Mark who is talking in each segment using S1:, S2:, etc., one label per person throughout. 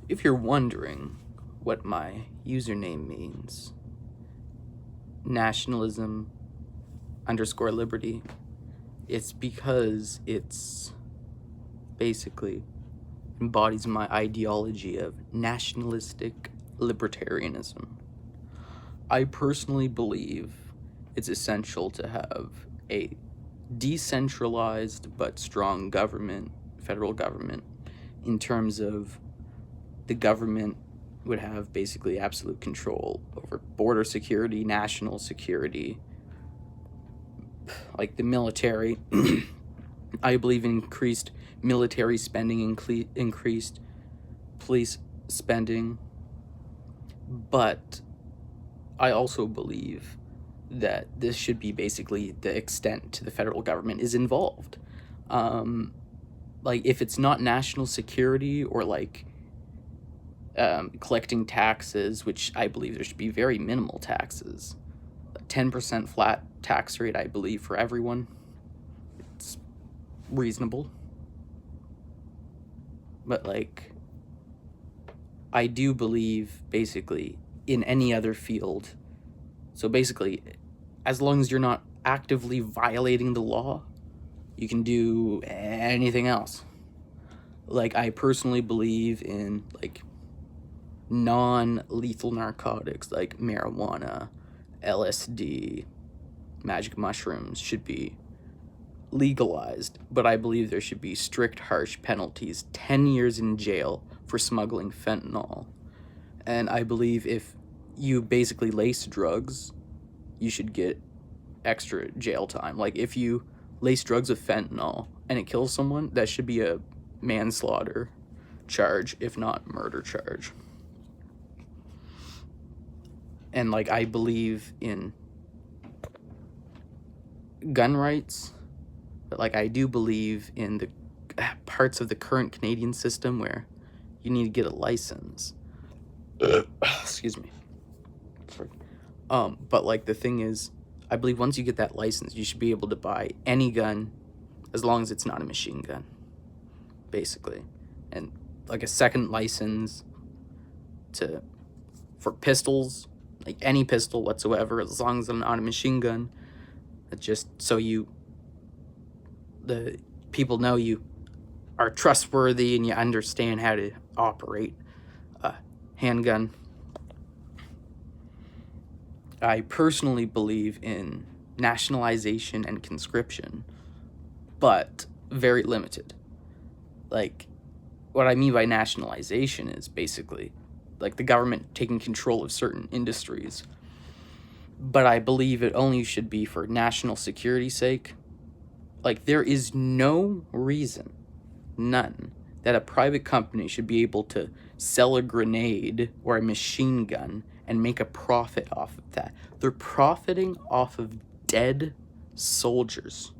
S1: If you're wondering what my username means, nationalism _ liberty, it's because it's basically embodies my ideology of nationalistic libertarianism. I personally believe it's essential to have a decentralized but strong government, federal government, in terms of the government would have basically absolute control over border security, national security, like the military. I believe in increased military spending, increased police spending, but I also believe that this should be basically the extent to the federal government is involved. Like, if it's not national security or like collecting taxes, which I believe there should be very minimal taxes, a 10% flat tax rate, I believe, for everyone. It's reasonable. But like, I do believe basically in any other field. So basically, as long as you're not actively violating the law, you can do anything else. Like, I personally believe in like non-lethal narcotics like marijuana, LSD, magic mushrooms should be legalized, but I believe there should be strict, harsh penalties, 10 years in jail for smuggling fentanyl. And I believe if you basically lace drugs, you should get extra jail time. Like, if you lace drugs with fentanyl and it kills someone, that should be a manslaughter charge, if not murder charge. And like, I believe in gun rights, but like, I do believe in the parts of the current Canadian system where you need to get a license. Excuse me. But like, the thing is, I believe once you get that license, you should be able to buy any gun as long as it's not a machine gun, basically. And like a second license for pistols, like any pistol whatsoever, as long as it's not a machine gun. Just so the people know you are trustworthy and you understand how to operate a handgun. I personally believe in nationalization and conscription, but very limited. Like, what I mean by nationalization is basically like the government taking control of certain industries. But I believe it only should be for national security's sake. Like, there is no reason, none, that a private company should be able to sell a grenade or a machine gun and make a profit off of that. They're profiting off of dead soldiers.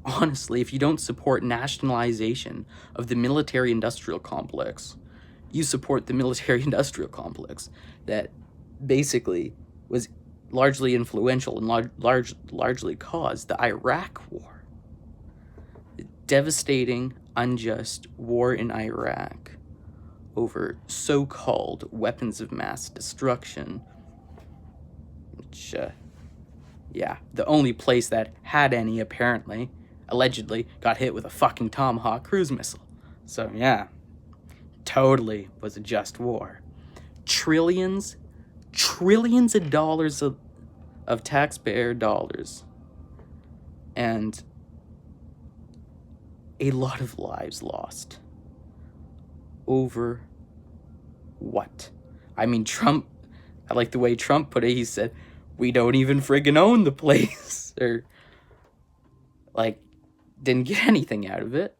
S1: Honestly, if you don't support nationalization of the military-industrial complex, you support the military-industrial complex that basically was largely influential and largely caused the Iraq War. The devastating, unjust war in Iraq over so-called weapons of mass destruction, which, the only place that had any, apparently, allegedly, got hit with a fucking Tomahawk cruise missile. So, yeah, totally was a just war. Trillions of dollars of taxpayer dollars, and a lot of lives lost. Over what? I mean, Trump, I like the way Trump put it. He said, we don't even friggin' own the place. Or, like, didn't get anything out of it.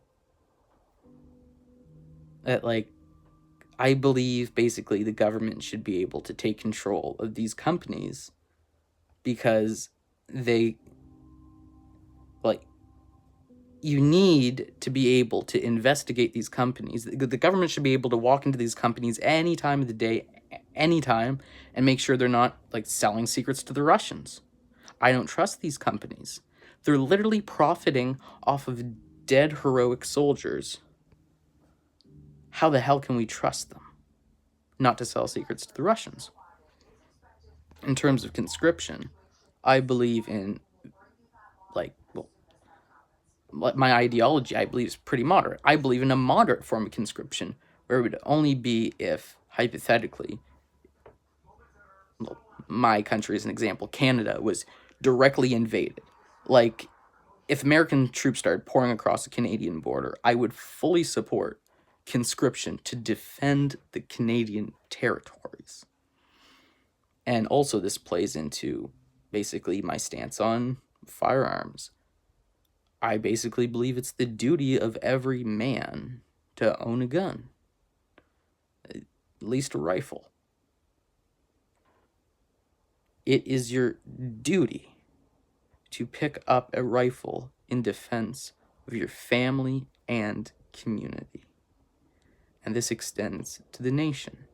S1: Like, I believe basically the government should be able to take control of these companies because you need to be able to investigate these companies. The government should be able to walk into these companies any time of the day, anytime, and make sure they're not like selling secrets to the Russians. I don't trust these companies. They're literally profiting off of dead heroic soldiers. how the hell can we trust them not to sell secrets to the Russians? In terms of conscription, I believe in, my ideology, I believe, is pretty moderate. I believe in a moderate form of conscription, where it would only be if, hypothetically, my country as an example, Canada, was directly invaded. Like, if American troops started pouring across the Canadian border, I would fully support conscription to defend the Canadian territories. And also, this plays into basically my stance on firearms. I basically believe it's the duty of every man to own a gun, at least a rifle. It is your duty to pick up a rifle in defense of your family and community. And this extends to the nation.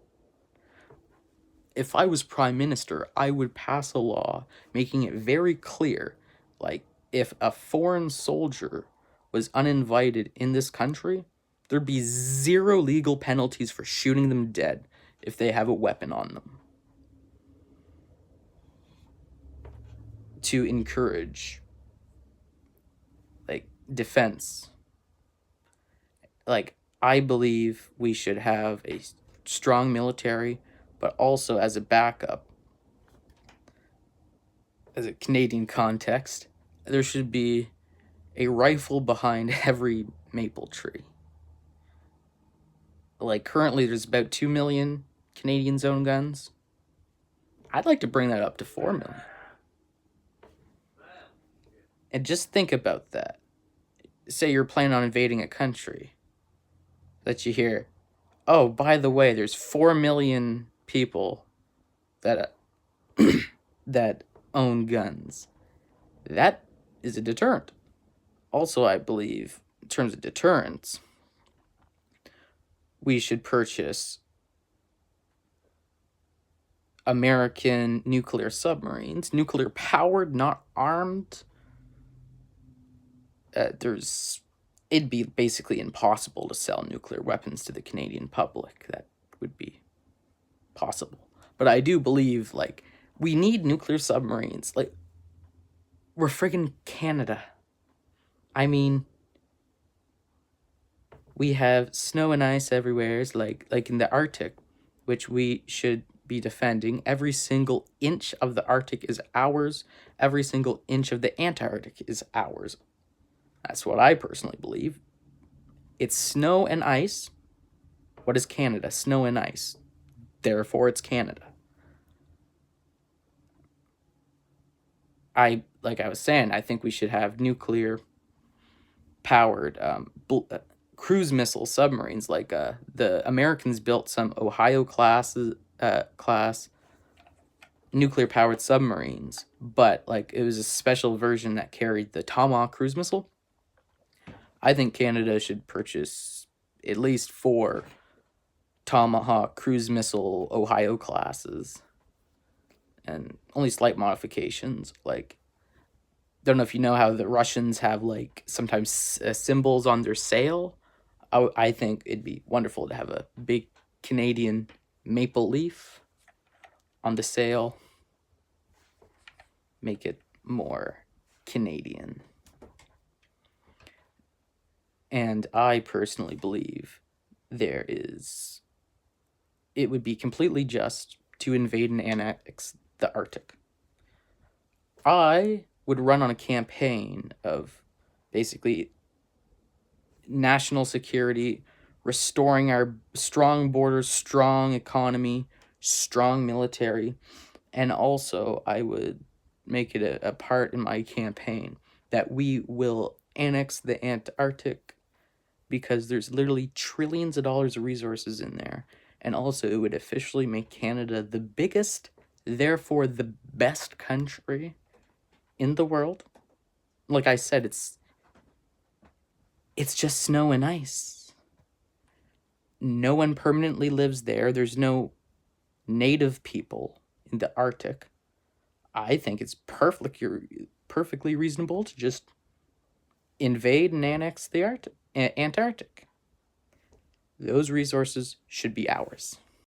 S1: If I was prime minister, I would pass a law making it very clear, like, if a foreign soldier was uninvited in this country, there'd be zero legal penalties for shooting them dead if they have a weapon on them. To encourage, defense. I believe we should have a strong military, but also as a backup, as a Canadian context, there should be a rifle behind every maple tree. Currently there's about 2 million Canadians own guns. I'd like to bring that up to 4 million. And just think about that. Say you're planning on invading a country that you hear, oh, by the way, there's 4 million people that that own guns. That is a deterrent. Also, I believe, in terms of deterrence, we should purchase American nuclear submarines, nuclear powered, not armed. It'd be basically impossible to sell nuclear weapons to the Canadian public. That would be possible. But I do believe, we need nuclear submarines. We're friggin' Canada. I mean, we have snow and ice everywhere, like in the Arctic, which we should be defending. Every single inch of the Arctic is ours. Every single inch of the Antarctic is ours. That's what I personally believe. It's snow and ice. What is Canada? Snow and ice. Therefore, it's Canada. Like I was saying, I think we should have nuclear-powered cruise missile submarines. The Americans built some Ohio class nuclear-powered submarines, but it was a special version that carried the Tomahawk cruise missile. I think Canada should purchase at least 4 Tomahawk cruise missile Ohio classes, and only slight modifications. Don't know if you know how the Russians have sometimes symbols on their sail. I think it'd be wonderful to have a big Canadian maple leaf on the sail. Make it more Canadian. And I personally believe it would be completely just to invade and annex the Arctic. I would run on a campaign of basically national security, restoring our strong borders, strong economy, strong military, and also I would make it a part in my campaign that we will annex the Antarctic, because there's literally trillions of dollars of resources in there. And also, it would officially make Canada the biggest, therefore the best country in the world. Like I said, it's just snow and ice. No one permanently lives there. There's no native people in the Arctic. I think it's perfectly reasonable to just invade and annex the Antarctic. those resources should be ours.